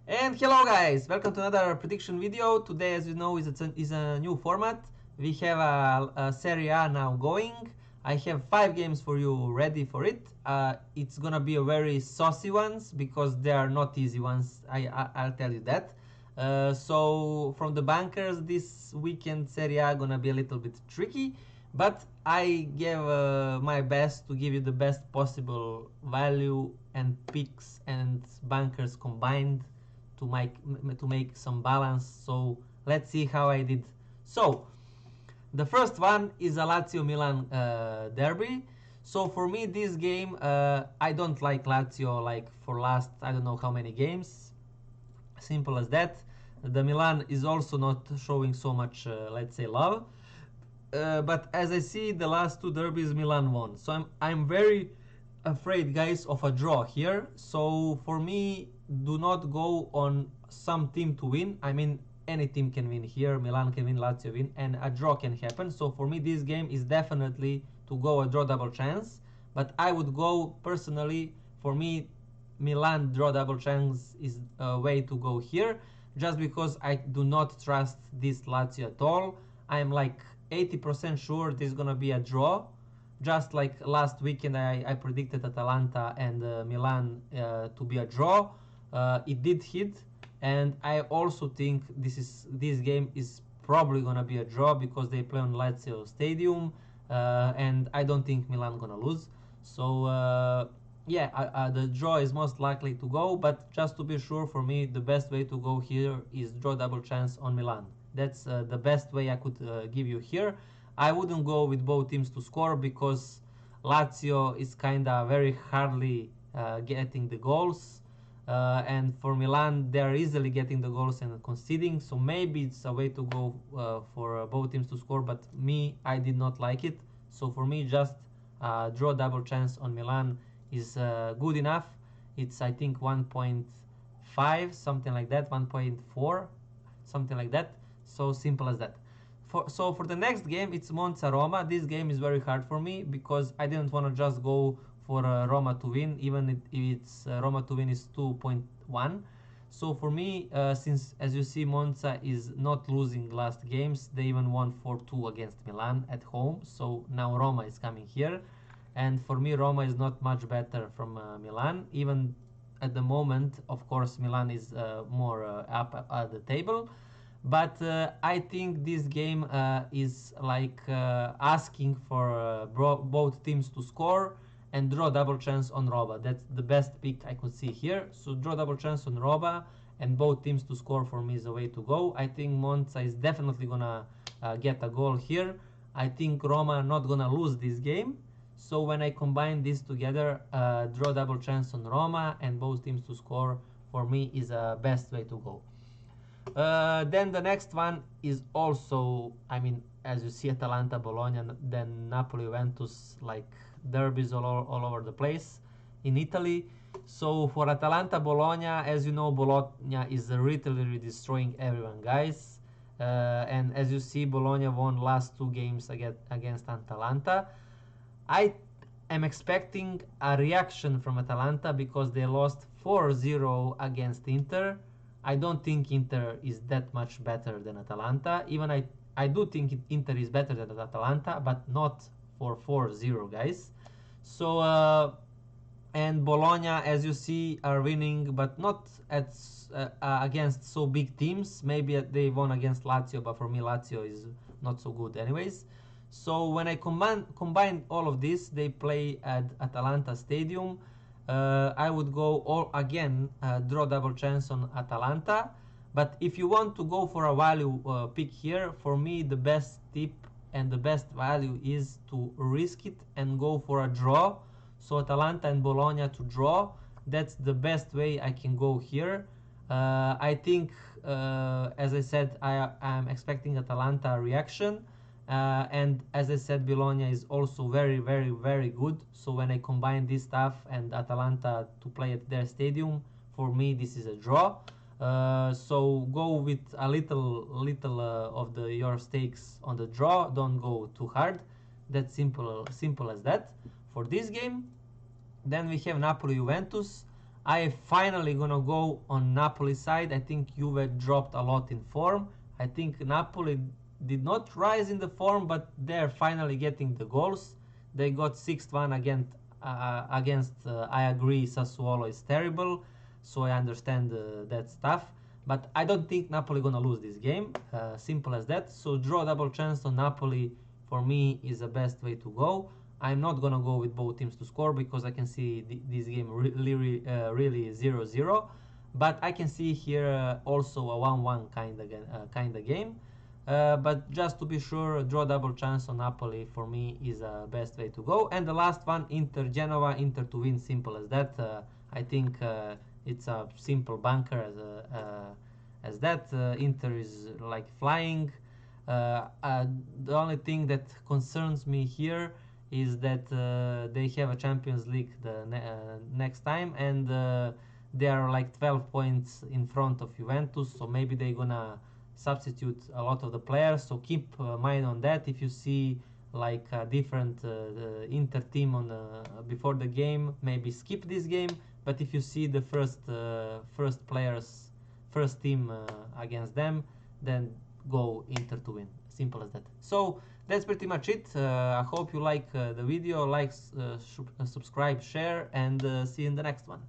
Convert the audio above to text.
And hello guys, welcome to another prediction video. Today, as you know, is a new format. We have a Serie A now going. I have 5 games for you ready for it. It's gonna be a very saucy ones because they are not easy ones. I'll tell you that. So from the bankers, this weekend Serie A gonna be a little bit tricky, but I gave my best to give you the best possible value and picks and bankers combined to make some balance. So let's see how I did. So the first one is a Lazio Milan derby. So for me, this game, I don't like Lazio like for last I don't know how many games. Simple as that. The Milan is also not showing so much, let's say, love. But as I see, the last 2 derbies Milan won. So I'm very afraid, guys, of a draw here. So for me, do not go on some team to win. I mean, any team can win here. Milan can win, Lazio win, and a draw can happen. So for me, this game is definitely to go a draw double chance. But I would go personally. For me, Milan draw double chance is a way to go here, just because I do not trust this Lazio at all. I'm like 80% sure this is gonna be a draw. Just like last weekend, I predicted Atalanta and Milan to be a draw. It did hit, and I also think this game is probably gonna be a draw because they play on Lazio Stadium, and I don't think Milan gonna lose. So yeah, the draw is most likely to go. But just to be sure, for me, the best way to go here is draw double chance on Milan. That's the best way I could give you here. I wouldn't go with both teams to score because Lazio is kinda very hardly getting the goals, and for Milan they're easily getting the goals and conceding. So maybe it's a way to go for both teams to score. But me, I did not like it. So for me, just draw double chance on Milan is good enough. It's I think 1.5 something like that, 1.4 something like that. So simple as that. For the next game, it's Monza Roma. This game is very hard for me because I didn't want to just go for Roma to win, even if it's Roma to win is 2.1. So for me, since as you see, Monza is not losing last games, they even won 4-2 against Milan at home. So now Roma is coming here, and for me, Roma is not much better from Milan. Even at the moment, of course, Milan is more up at the table. But I think this game is like asking for both teams to score and draw double chance on Roma. That's the best pick I could see here. So draw double chance on Roma and both teams to score for me is the way to go. I think Monza is definitely gonna get a goal here. I think Roma not gonna lose this game. So when I combine this together, draw double chance on Roma and both teams to score, for me is a best way to go. Then the next one is also, I mean, as you see, Atalanta, Bologna, then Napoli, Juventus, like derbies all over the place in Italy. So for Atalanta, Bologna, as you know, Bologna is literally destroying everyone, guys. And as you see, Bologna won last 2 games against Atalanta. I am expecting a reaction from Atalanta because they lost 4-0 against Inter. I don't think Inter is that much better than Atalanta. Even I do think Inter is better than Atalanta, but not for 4-0, guys. So and Bologna, as you see, are winning, but not against so big teams. Maybe they won against Lazio, but for me Lazio is not so good anyways. So when I combine all of this, they play at Atalanta Stadium. I would go all again, draw double chance on Atalanta. But if you want to go for a value pick here, for me the best tip and the best value is to risk it and go for a draw. So Atalanta and Bologna to draw. That's the best way I can go here. I think, as I said, I am expecting Atalanta reaction. And as I said, Bologna is also very, very, very good. So when I combine this stuff and Atalanta to play at their stadium, for me this is a draw. So go with a little of your stakes on the draw. Don't go too hard. That's simple as that for this game. Then we have Napoli Juventus. I finally gonna go on Napoli side. I think Juve dropped a lot in form. I think Napoli did not rise in the form, but they're finally getting the goals. They got 6-1 against I agree, Sassuolo is terrible, so I understand that stuff. But I don't think Napoli gonna lose this game. Simple as that. So draw double chance on Napoli for me is the best way to go. I'm not gonna go with both teams to score because I can see this game really 0-0. But I can see here also a 1-1 kind of game. But just to be sure, draw double chance on Napoli for me is the best way to go. And the last one, Inter Genova, Inter to win, simple as that. I think it's a simple bunker as that. Inter is like flying. The only thing that concerns me here is that they have a Champions League next time, and they are like 12 points in front of Juventus, so maybe they're gonna substitute a lot of the players. So keep mind on that. If you see like a different Inter team on before the game, maybe skip this game. But if you see the first team against them, then go Inter to win. Simple as that. So that's pretty much it. I hope you like the video. Like, subscribe, share, and see you in the next one.